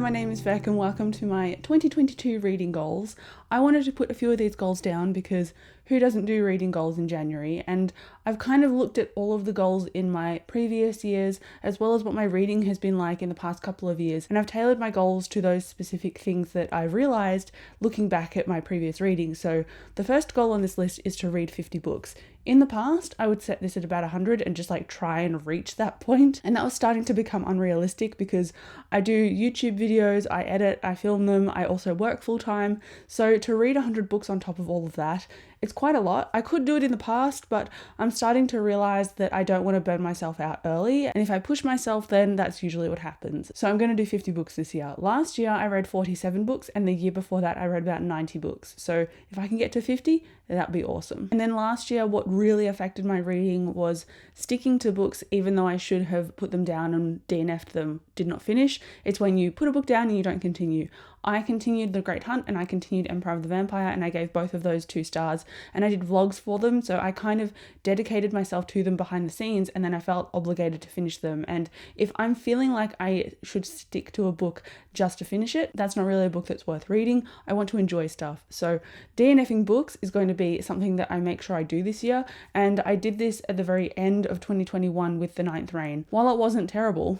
my name is Beck and welcome to my 2022 reading goals. I wanted to put a few of these goals down because who doesn't do reading goals in January? And I've kind of looked at all of the goals in my previous years as well as what my reading has been like in the past couple of years. And I've tailored my goals to those specific things that I've realized looking back at my previous reading. So the first goal on this list is to read 50 books. In the past, I would set this at about 100 and just try and reach that point. And that was starting to become unrealistic because I do YouTube videos, I edit, I film them, I also work full time. So to read 100 books on top of all of that, it's quite a lot. I could do it in the past, but I'm starting to realize that I don't want to burn myself out early. And if I push myself, then that's usually what happens. So I'm going to do 50 books this year. Last year, I read 47 books, and the year before that, I read about 90 books. So if I can get to 50, that'd be awesome. And then last year, what really affected my reading was sticking to books, even though I should have put them down and DNF'd them, did not finish. It's when you put a book down and you don't continue. I continued The Great Hunt and I continued Empire of the Vampire, and I gave both of those 2 stars, and I did vlogs for them, so I kind of dedicated myself to them behind the scenes, and then I felt obligated to finish them. And if I'm feeling like I should stick to a book just to finish it, that's not really a book that's worth reading. I want to enjoy stuff. So DNFing books is going to be something that I make sure I do this year, and I did this at the very end of 2021 with The Ninth Reign. While it wasn't terrible,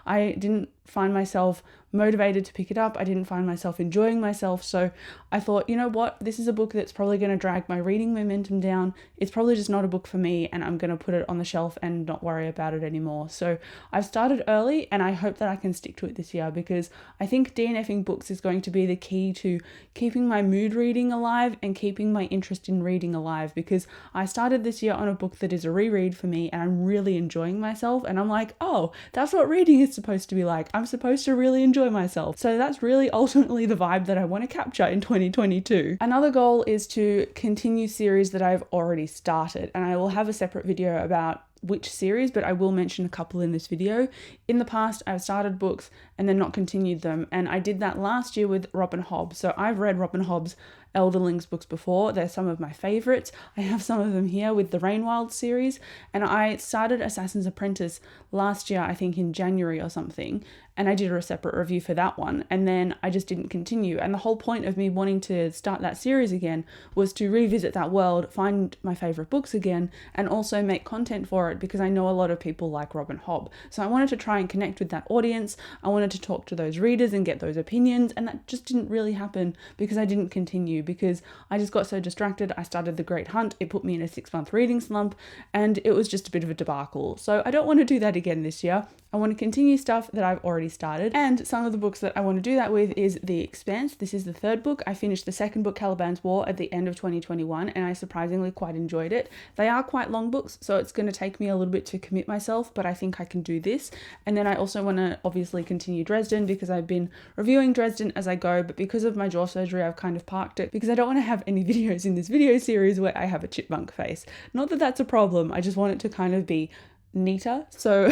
I didn't find myself motivated to pick it up. I didn't find myself enjoying myself. So I thought, you know what, this is a book that's probably going to drag my reading momentum down. It's probably just not a book for me, and I'm going to put it on the shelf and not worry about it anymore. So I've started early, and I hope that I can stick to it this year because I think DNFing books is going to be the key to keeping my mood reading alive and keeping my interest in reading alive, because I started this year on a book that is a reread for me and I'm really enjoying myself, and I'm like, oh, that's what reading is supposed to be like. I'm supposed to really enjoy myself. So that's really ultimately the vibe that I want to capture in 2022. Another goal is to continue series that I've already started, and I will have a separate video about which series, but I will mention a couple in this video. In the past, I've started books and then not continued them, and I did that last year with Robin Hobbs. So I've read Robin Hobbs' Elderlings books before. They're some of my favorites. I have some of them here with the Rainwild series, and I started Assassin's Apprentice last year, I think in January or something, and I did a separate review for that one, and then I just didn't continue. And the whole point of me wanting to start that series again was to revisit that world, find my favorite books again, and also make content for it because I know a lot of people like Robin Hobb. So I wanted to try and connect with that audience. I wanted to talk to those readers and get those opinions, and that just didn't really happen because I didn't continue, because I just got so distracted. I started The Great Hunt. It put me in a 6-month reading slump, and it was just a bit of a debacle. So I don't want to do that again this year. I want to continue stuff that I've already started, and some of the books that I want to do that with is The Expanse. This is the 3rd book. I finished the 2nd book, Caliban's War, at the end of 2021, and I surprisingly quite enjoyed it. They are quite long books, so it's going to take me a little bit to commit myself, but I think I can do this. And then I also want to obviously continue Dresden because I've been reviewing Dresden as I go, but because of my jaw surgery, I've kind of parked it because I don't want to have any videos in this video series where I have a chipmunk face. Not that that's a problem, I just want it to kind of be neater. So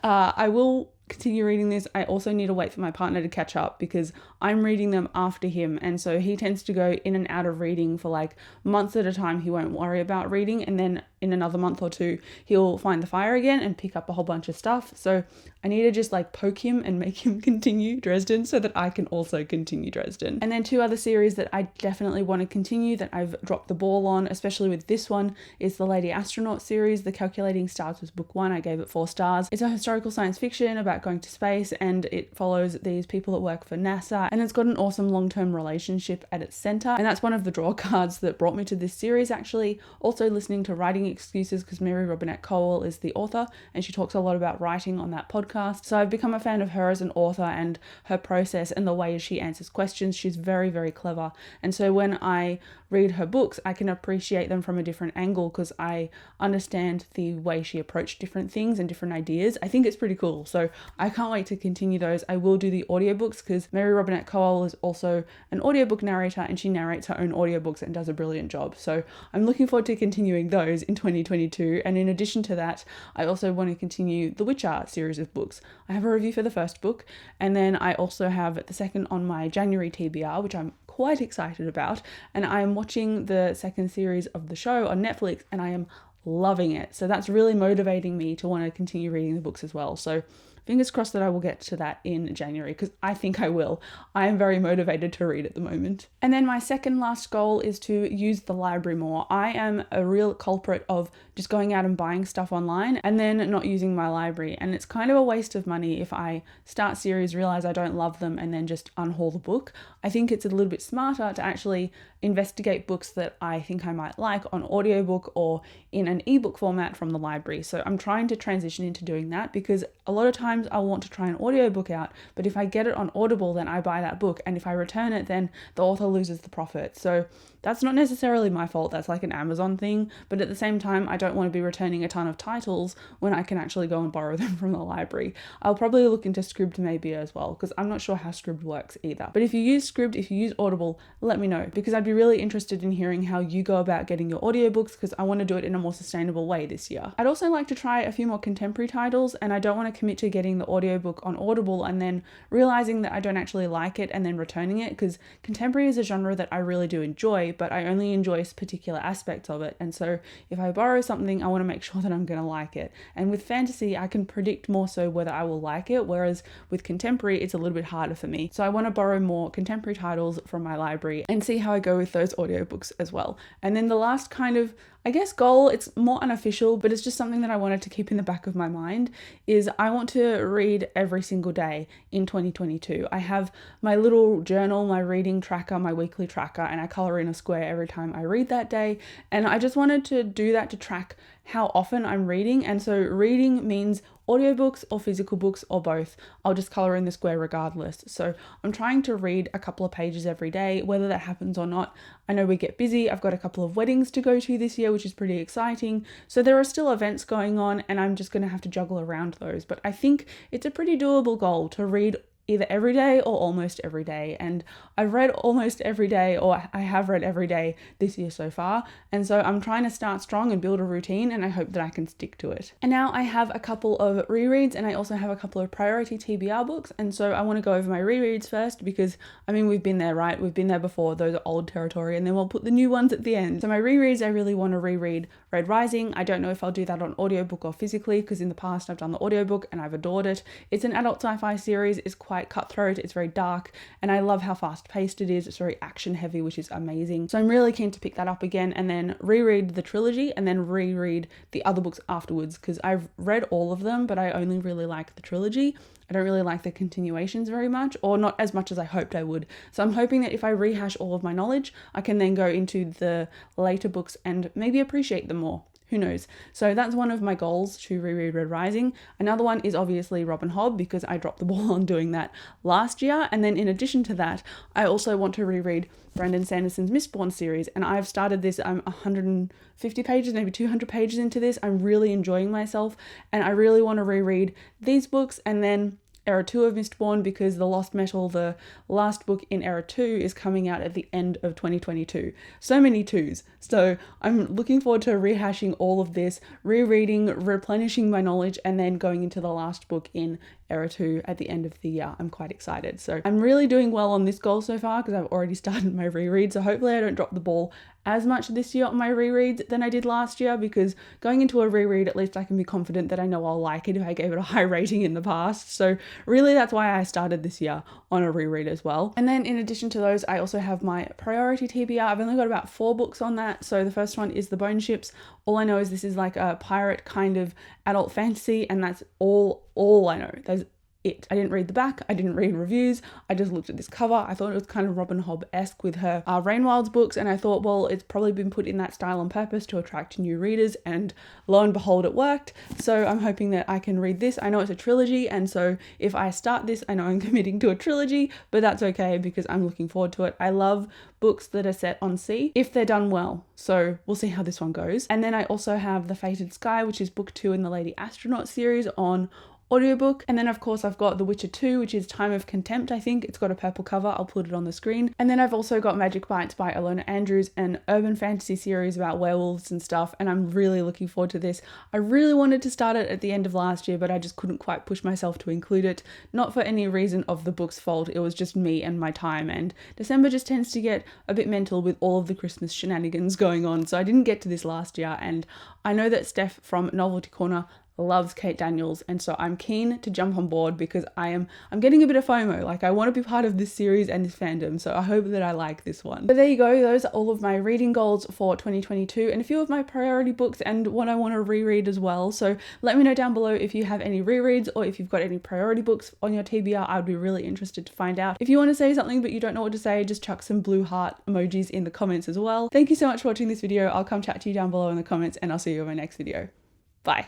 I will continue reading this. I also need to wait for my partner to catch up because I'm reading them after him, and so he tends to go in and out of reading for months at a time. He won't worry about reading, and then in another month or 2 he'll find the fire again and pick up a whole bunch of stuff. So I need to just poke him and make him continue Dresden so that I can also continue Dresden. And then 2 other series that I definitely want to continue that I've dropped the ball on, especially with this one, is the Lady Astronaut series. The Calculating Stars was book 1. I gave it 4 stars. It's a historical science fiction about going to space, and it follows these people that work for NASA, and it's got an awesome long-term relationship at its center, and that's one of the draw cards that brought me to this series actually. Also listening to Writing Excuses because Mary Robinette Kowal is the author, and she talks a lot about writing on that podcast, so I've become a fan of her as an author and her process and the way she answers questions. She's very, very clever, and so when I read her books, I can appreciate them from a different angle because I understand the way she approached different things and different ideas. I think it's pretty cool, so I can't wait to continue those. I will do the audiobooks because Mary Robinette Kowal is also an audiobook narrator, and she narrates her own audiobooks and does a brilliant job. So I'm looking forward to continuing those in 2022. And in addition to that, I also want to continue the Witcher series of books. I have a review for the 1st book, and then I also have the 2nd on my January TBR, which I'm quite excited about. And I am watching the 2nd series of the show on Netflix, and I am loving it. So that's really motivating me to want to continue reading the books as well. So fingers crossed that I will get to that in January, because I think I will. I am very motivated to read at the moment. And then my second last goal is to use the library more. I am a real culprit of just going out and buying stuff online and then not using my library. And it's kind of a waste of money if I start series, realize I don't love them, and then just unhaul the book. I think it's a little bit smarter to actually investigate books that I think I might like on audiobook or in an ebook format from the library. So I'm trying to transition into doing that, because a lot of times I want to try an audiobook out, but if I get it on Audible, then I buy that book, and if I return it, then the author loses the profit. So that's not necessarily my fault, that's like an Amazon thing, but at the same time I don't want to be returning a ton of titles when I can actually go and borrow them from the library. I'll probably look into Scribd maybe as well, because I'm not sure how Scribd works either. But if you use Scribd, if you use Audible, let me know, because I'd be really interested in hearing how you go about getting your audiobooks, because I want to do it in a more sustainable way this year. I'd also like to try a few more contemporary titles, and I don't want to commit to getting the audiobook on Audible and then realizing that I don't actually like it and then returning it, because contemporary is a genre that I really do enjoy, but I only enjoy particular aspects of it. And so if I borrow something, I want to make sure that I'm going to like it. And with fantasy, I can predict more so whether I will like it, whereas with contemporary, it's a little bit harder for me. So I want to borrow more contemporary titles from my library and see how I go with those audiobooks as well. And then the last kind of, I guess, goal, it's more unofficial, but it's just something that I wanted to keep in the back of my mind, is I want to read every single day in 2022. I have my little journal, my reading tracker, my weekly tracker, and I color in a square every time I read that day. And I just wanted to do that to track how often I'm reading. And so reading means audiobooks or physical books or both. I'll just color in the square regardless. So I'm trying to read a couple of pages every day, whether that happens or not. I know we get busy. I've got a couple of weddings to go to this year, which is pretty exciting. So there are still events going on, and I'm just going to have to juggle around those. But I think it's a pretty doable goal to read either every day or almost every day. And I've read almost every day, or I have read every day this year so far. And so I'm trying to start strong and build a routine, and I hope that I can stick to it. And now I have a couple of rereads, and I also have a couple of priority TBR books. And so I want to go over my rereads first, because I mean, we've been there, right? We've been there before. Those are old territory, and then we'll put the new ones at the end. So my rereads, I really want to reread Red Rising. I don't know if I'll do that on audiobook or physically, because in the past I've done the audiobook and I've adored it. It's an adult sci-fi series. It's quite cutthroat, it's very dark, and I love how fast paced it is. It's very action heavy, which is amazing. So I'm really keen to pick that up again, and then reread the trilogy, and then reread the other books afterwards, because I've read all of them, but I only really like the trilogy. I don't really like the continuations very much, or not as much as I hoped I would. So I'm hoping that if I rehash all of my knowledge, I can then go into the later books and maybe appreciate them more. Who knows? So that's one of my goals, to reread Red Rising. Another one is obviously Robin Hobb, because I dropped the ball on doing that last year. And then in addition to that, I also want to reread Brandon Sanderson's Mistborn series. And I've started this, I'm 150 pages, maybe 200 pages into this. I'm really enjoying myself, and I really want to reread these books and then Era 2 of Mistborn, because The Lost Metal, the last book in Era 2, is coming out at the end of 2022. So many twos. So I'm looking forward to rehashing all of this, rereading, replenishing my knowledge, and then going into the last book in Era 2 at the end of the year. I'm quite excited. So I'm really doing well on this goal so far, because I've already started my reread. So hopefully I don't drop the ball as much this year on my rereads than I did last year, because going into a reread, at least I can be confident that I know I'll like it if I gave it a high rating in the past. So really that's why I started this year on a reread as well. And then in addition to those, I also have my priority TBR. I've only got about 4 books on that. So the first one is The Bone Ships. All I know is this is like a pirate kind of adult fantasy, and that's all I know. There's it. I didn't read the back, I didn't read reviews, I just looked at this cover. I thought it was kind of Robin Hobb-esque with her Rainwild's books, and I thought, well, it's probably been put in that style on purpose to attract new readers, and lo and behold, it worked. So I'm hoping that I can read this. I know it's a trilogy, and so if I start this, I know I'm committing to a trilogy, but that's okay, because I'm looking forward to it. I love books that are set on sea, if they're done well. So we'll see how this one goes. And then I also have The Fated Sky, which is book 2 in the Lady Astronaut series, on audiobook. And then of course I've got The Witcher 2, which is Time of Contempt, I think. It's got a purple cover, I'll put it on the screen. And then I've also got Magic Bites by Alona Andrews, an urban fantasy series about werewolves and stuff, and I'm really looking forward to this. I really wanted to start it at the end of last year, but I just couldn't quite push myself to include it. Not for any reason of the book's fault, it was just me and my time, and December just tends to get a bit mental with all of the Christmas shenanigans going on, so I didn't get to this last year. And I know that Steph from Novelty Corner loves Kate Daniels, and so I'm keen to jump on board because I'm getting a bit of FOMO. Like, I want to be part of this series and this fandom, so I hope that I like this one. But there you go, those are all of my reading goals for 2022 and a few of my priority books and what I want to reread as well. So let me know down below if you have any rereads or if you've got any priority books on your TBR. I would be really interested to find out. If you want to say something but you don't know what to say, just chuck some blue heart emojis in the comments as well. Thank you so much for watching this video. I'll come chat to you down below in the comments, and I'll see you in my next video.